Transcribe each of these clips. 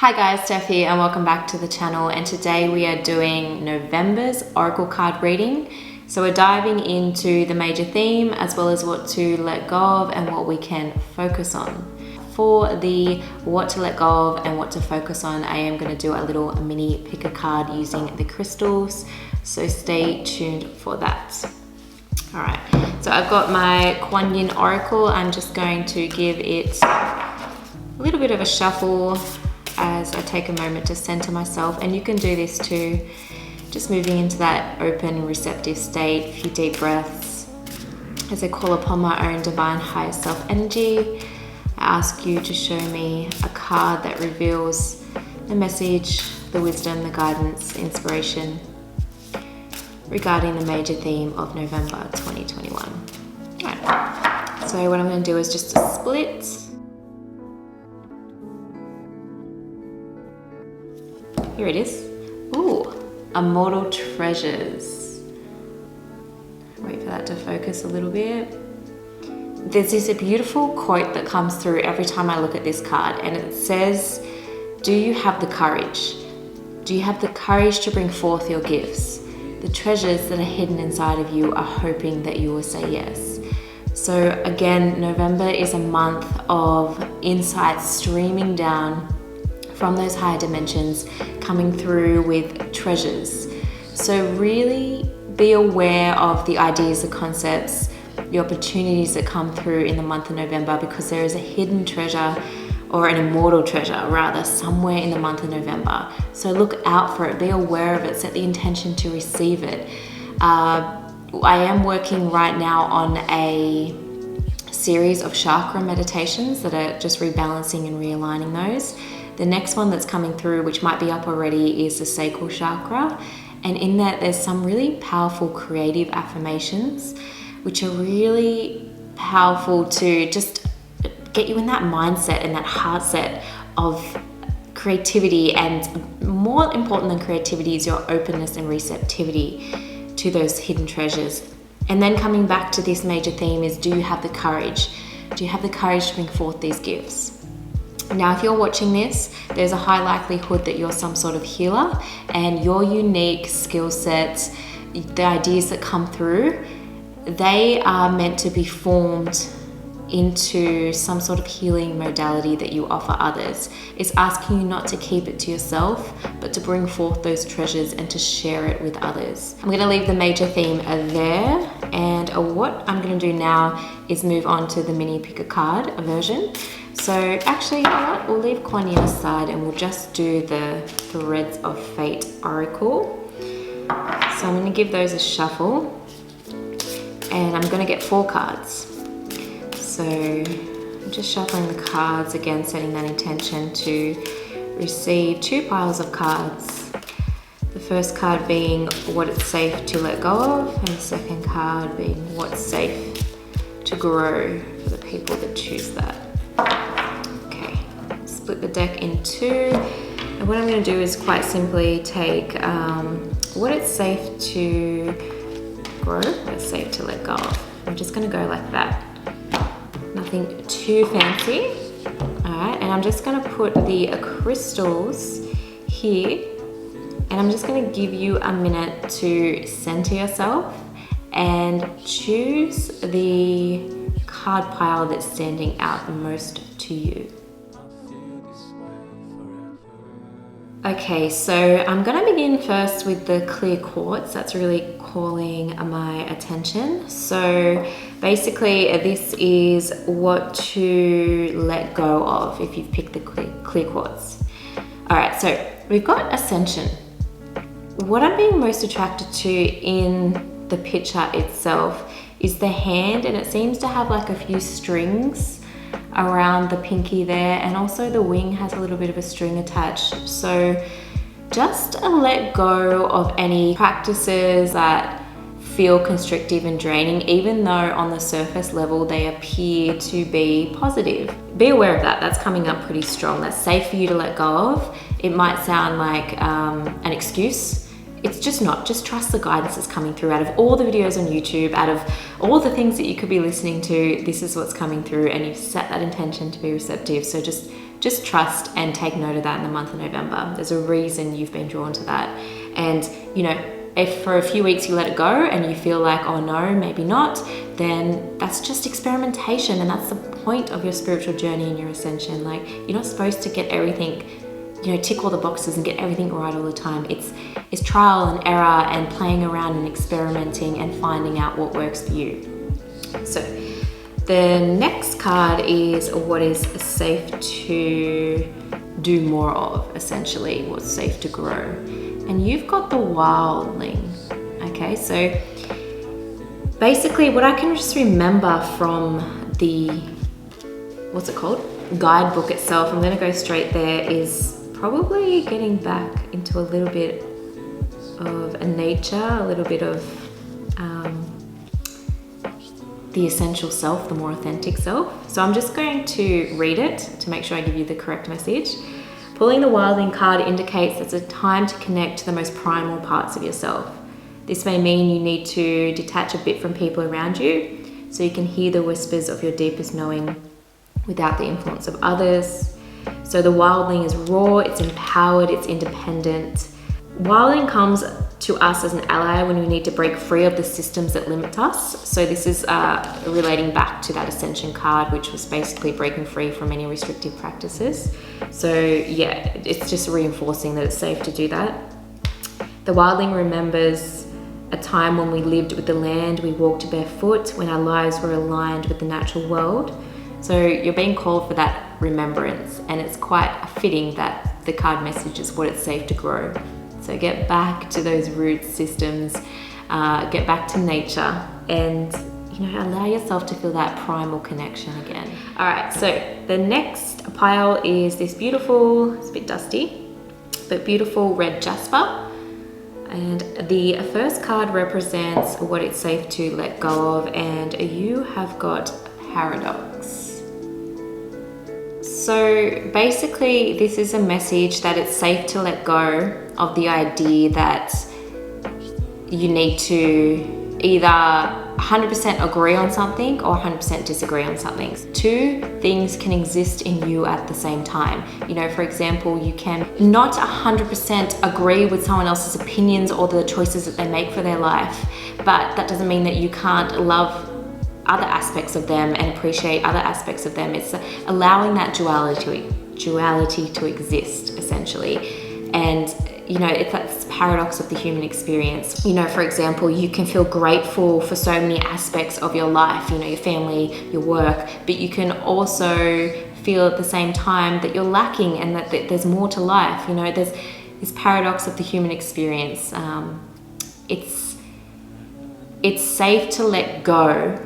Hi guys, Steph here and welcome back to the channel, and today we are doing November's Oracle card reading. So we're diving into the major theme as well as what to let go of and what we can focus on. For the what to let go of and what to focus on, I am going to do a little mini pick a card using the crystals, so stay tuned for that. Alright, so I've got my Kuan Yin Oracle. I'm just going to give it a little bit of a shuffle as I take a moment to center myself, and you can do this too, just moving into that open receptive state. A few deep breaths as I call upon my own divine higher self energy. I ask you to show me a card that reveals the message, the wisdom, the guidance, the inspiration regarding the major theme of November 2021. Alright, so what I'm going to do is just a split. Here it is. Ooh, Immortal Treasures. Wait for that to focus a little bit. There's this beautiful quote that comes through every time I look at this card, and it says, do you have the courage? Do you have the courage to bring forth your gifts? The treasures that are hidden inside of you are hoping that you will say yes. So again, November is a month of insights streaming down from those higher dimensions, coming through with treasures. So really be aware of the ideas, the concepts, the opportunities that come through in the month of November, because there is a hidden treasure, or an immortal treasure rather, somewhere in the month of November. So look out for it, be aware of it, set the intention to receive it. I am working right now on a series of chakra meditations that are just rebalancing and realigning those. The next one that's coming through, which might be up already, is the sacral chakra. And in that, there's some really powerful creative affirmations, which are really powerful to just get you in that mindset and that heart set of creativity. And more important than creativity is your openness and receptivity to those hidden treasures. And then coming back to this major theme is, do you have the courage? Do you have the courage to bring forth these gifts? Now, if you're watching this, there's a high likelihood that you're some sort of healer, and your unique skill sets, the ideas that come through, they are meant to be formed into some sort of healing modality that you offer others. It's asking you not to keep it to yourself, but to bring forth those treasures and to share it with others. I'm going to leave the major theme there, and what I'm going to do now is move on to the mini pick a card version. So actually, you know what? We'll leave Kuan Yin aside and we'll just do the Threads of Fate Oracle. So I'm going to give those a shuffle, and I'm going to get 4 cards. So I'm just shuffling the cards again, setting that intention to receive 2 piles of cards. The first card being what it's safe to let go of, and the second card being what's safe to grow for the people that choose that. Okay, split the deck in 2, and what I'm going to do is quite simply take what it's safe to grow, what's safe to let go of. I'm just going to go like that. Nothing too fancy. Alright, and I'm just going to put the crystals here, and I'm just going to give you a minute to center yourself and choose the card pile that's standing out the most to you. Okay, so I'm going to begin first with the clear quartz. That's really calling my attention. So basically, this is what to let go of if you've picked the clear quartz. All right, so we've got Ascension. What I'm being most attracted to in the picture itself is the hand, and it seems to have like a few strings around the pinky there, and also the wing has a little bit of a string attached. So just let go of any practices that feel constrictive and draining, even though on the surface level they appear to be positive. Be aware of that. That's coming up pretty strong. That's safe for you to let go of. It might sound like an excuse. It's just not. Just trust the guidance that's coming through. Out of all the videos on YouTube, out of all the things that you could be listening to, this is what's coming through, and you've set that intention to be receptive. So just just trust and take note of that in the month of November. There's a reason you've been drawn to that. And, you know, if for a few weeks you let it go and you feel like, oh no, maybe not, then that's just experimentation. And that's the point of your spiritual journey and your ascension. Like, you're not supposed to get everything, you know, tick all the boxes and get everything right all the time. It's trial and error and playing around and experimenting and finding out what works for you. So the next card is what is safe to do more of, essentially, what's safe to grow. And you've got the wildling. Okay, so basically what I can just remember from the, what's it called? Guidebook itself, I'm gonna go straight there, is probably getting back into a little bit of a nature, a little bit of the essential self, the more authentic self. So I'm just going to read it to make sure I give you the correct message. Pulling the wildling card indicates it's a time to connect to the most primal parts of yourself. This may mean you need to detach a bit from people around you so you can hear the whispers of your deepest knowing without the influence of others. So the wildling is raw, it's empowered, it's independent. Wildling comes to us as an ally when we need to break free of the systems that limit us. So this is relating back to that ascension card, which was basically breaking free from any restrictive practices. So yeah, it's just reinforcing that it's safe to do that. The wildling remembers a time when we lived with the land, we walked barefoot, when our lives were aligned with the natural world. So you're being called for that remembrance, and it's quite fitting that the card message is what it's safe to grow. So get back to those root systems, get back to nature, and, you know, allow yourself to feel that primal connection again. All right, so the next pile is this beautiful, it's a bit dusty, but beautiful red jasper. And the first card represents what it's safe to let go of, and you have got paradox. So basically, this is a message that it's safe to let go of the idea that you need to either 100% agree on something or 100% disagree on something. Two things can exist in you at the same time. You know, for example, you can not 100% agree with someone else's opinions or the choices that they make for their life, but that doesn't mean that you can't love other aspects of them and appreciate other aspects of them. It's allowing that duality to exist, essentially. And, you know, it's that paradox of the human experience. You know, for example, you can feel grateful for so many aspects of your life, you know, your family, your work, but you can also feel at the same time that you're lacking and that there's more to life. You know, there's this paradox of the human experience. It's safe to let go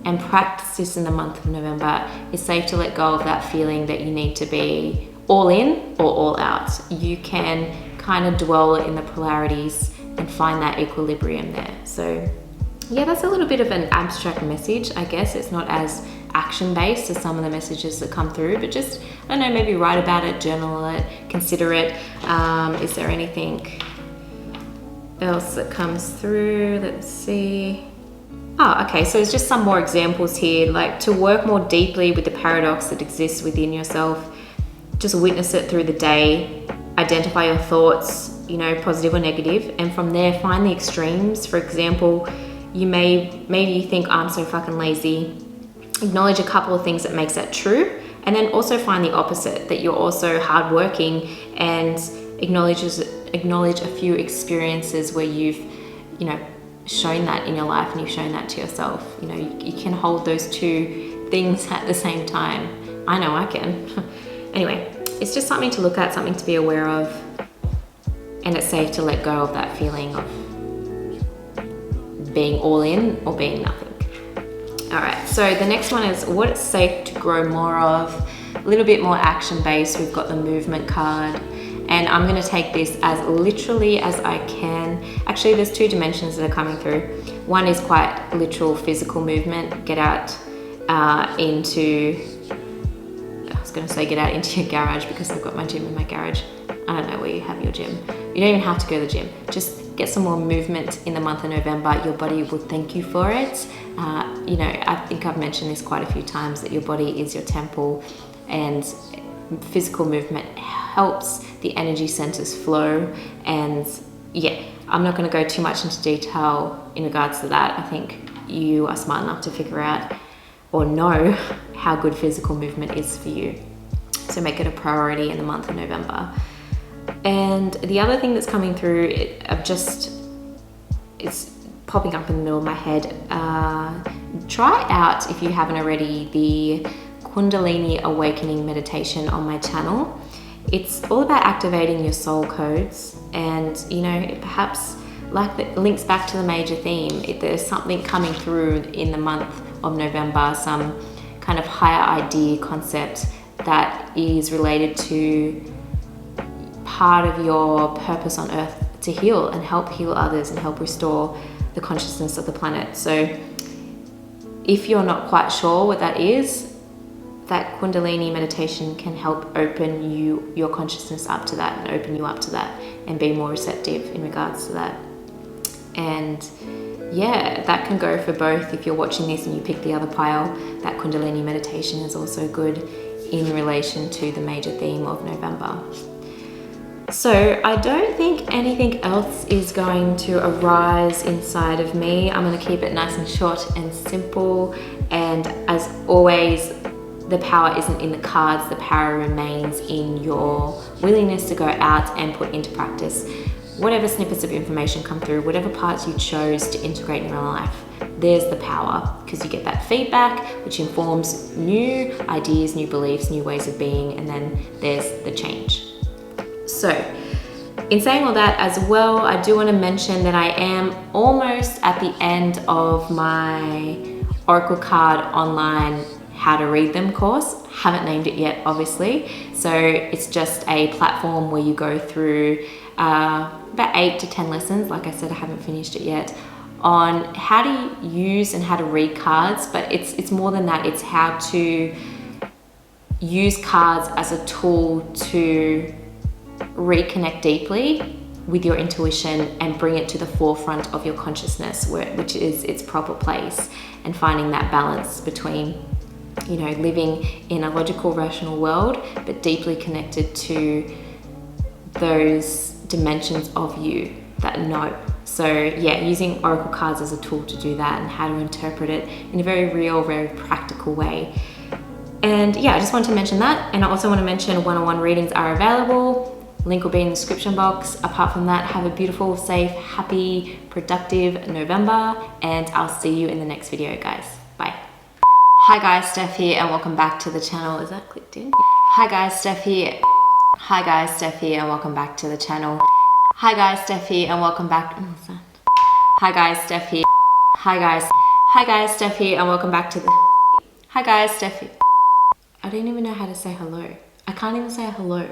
and practice this in the month of November. It's safe to let go of that feeling that you need to be all in or all out. You can kind of dwell in the polarities and find that equilibrium there. So yeah, that's a little bit of an abstract message, I guess. It's not as action-based as some of the messages that come through, but just, I don't know, maybe write about it, journal it, consider it. Is there anything else that comes through? Let's see. Oh, okay, so there's just some more examples here, like to work more deeply with the paradox that exists within yourself. Just witness it through the day, identify your thoughts, you know, positive or negative, and from there find the extremes. For example, maybe you think, I'm so fucking lazy. Acknowledge a couple of things that makes that true, and then also find the opposite, that you're also hardworking, and acknowledge a few experiences where you've, you know, shown that in your life and you've shown that to yourself. You know, you can hold those two things at the same time. I know I can. Anyway, it's just something to look at, something to be aware of, and it's safe to let go of that feeling of being all in or being nothing. All right, so the next one is what it's safe to grow more of. A little bit more action-based. We've got the movement card, and I'm going to take this as literally as I can. Actually, there's two dimensions that are coming through. One is quite literal physical movement. Get out into your garage, because I've got my gym in my garage. I don't know where you have your gym. You don't even have to go to the gym. Just get some more movement in the month of November. Your body will thank you for it. You know, I think I've mentioned this quite a few times, that your body is your temple, and physical movement helps the energy centers flow. And yeah, I'm not going to go too much into detail in regards to that. I think you are smart enough to figure out or know how good physical movement is for you. So make it a priority in the month of November. And the other thing that's coming through, it's popping up in the middle of my head. Try out, if you haven't already, the Kundalini Awakening meditation on my channel. It's all about activating your soul codes, and perhaps like the links back to the major theme, if there's something coming through in the month of November, some kind of higher idea concept that is related to part of your purpose on earth to heal and help heal others and help restore the consciousness of the planet. So if you're not quite sure what that is, that Kundalini meditation can help open your consciousness up to that and open you up to that and be more receptive in regards to that. And yeah, that can go for both. If you're watching this and you pick the other pile, that Kundalini meditation is also good in relation to the major theme of November. So I don't think anything else is going to arise inside of me. I'm going to keep it nice and short and simple. And as always, the power isn't in the cards. The power remains in your willingness to go out and put into practice whatever snippets of information come through, whatever parts you chose to integrate in your life. There's the power, because you get that feedback, which informs new ideas, new beliefs, new ways of being, and then there's the change. So in saying all that as well, I do want to mention that I am almost at the end of my Oracle card online how to read them course. Haven't named it yet, obviously. So it's just a platform where you go through about 8 to 10 lessons. Like I said, I haven't finished it yet, on how to use and how to read cards, but it's more than that. It's how to use cards as a tool to reconnect deeply with your intuition and bring it to the forefront of your consciousness, which is its proper place, and finding that balance between living in a logical, rational world, but deeply connected to those dimensions of you that know. So yeah, using Oracle cards as a tool to do that and how to interpret it in a very real, very practical way. And yeah, I just wanted to mention that. And I also want to mention one-on-one readings are available. Link will be in the description box. Apart from that, have a beautiful, safe, happy, productive November, and I'll see you in the next video, guys. Bye. Hi guys, Steph here, and welcome back to the channel. Is that clicked in? Hi guys, Steph here. Hi guys, Steph here, and welcome back to the channel. Hi guys, Steph here, and welcome back. What's that? Hi guys, Steph here. Hi guys, Steph here, and welcome back to the. Hi guys, Steph here. I don't even know how to say hello. I can't even say hello.